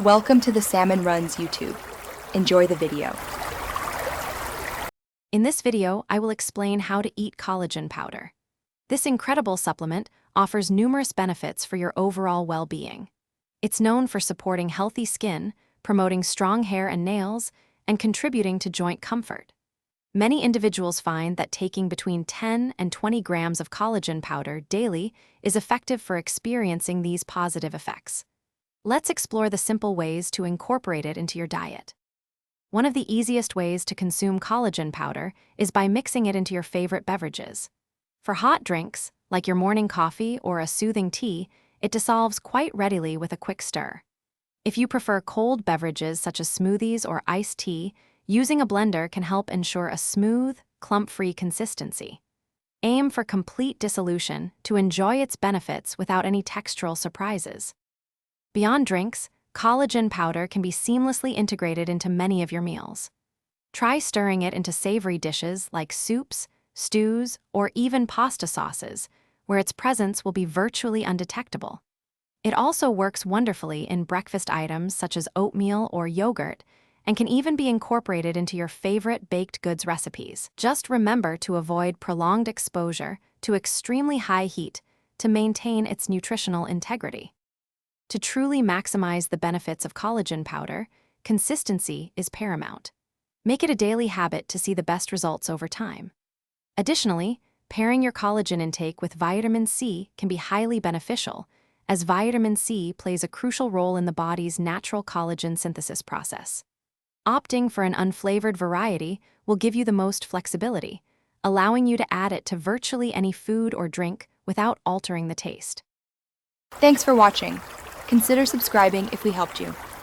Welcome to the Salmon Runs YouTube. Enjoy the video. In this video, I will explain how to eat collagen powder. This incredible supplement offers numerous benefits for your overall well-being. It's known for supporting healthy skin, promoting strong hair and nails, and contributing to joint comfort. Many individuals find that taking between 10 and 20 grams of collagen powder daily is effective for experiencing these positive effects. Let's explore the simple ways to incorporate it into your diet. One of the easiest ways to consume collagen powder is by mixing it into your favorite beverages. For hot drinks, like your morning coffee or a soothing tea, it dissolves quite readily with a quick stir. If you prefer cold beverages such as smoothies or iced tea, using a blender can help ensure a smooth, clump-free consistency. Aim for complete dissolution to enjoy its benefits without any textural surprises. Beyond drinks, collagen powder can be seamlessly integrated into many of your meals. Try stirring it into savory dishes like soups, stews, or even pasta sauces, where its presence will be virtually undetectable. It also works wonderfully in breakfast items such as oatmeal or yogurt, and can even be incorporated into your favorite baked goods recipes. Just remember to avoid prolonged exposure to extremely high heat to maintain its nutritional integrity. To truly maximize the benefits of collagen powder, consistency is paramount. Make it a daily habit to see the best results over time. Additionally, pairing your collagen intake with vitamin C can be highly beneficial, as vitamin C plays a crucial role in the body's natural collagen synthesis process. Opting for an unflavored variety will give you the most flexibility, allowing you to add it to virtually any food or drink without altering the taste. Thanks for watching. Consider subscribing if we helped you.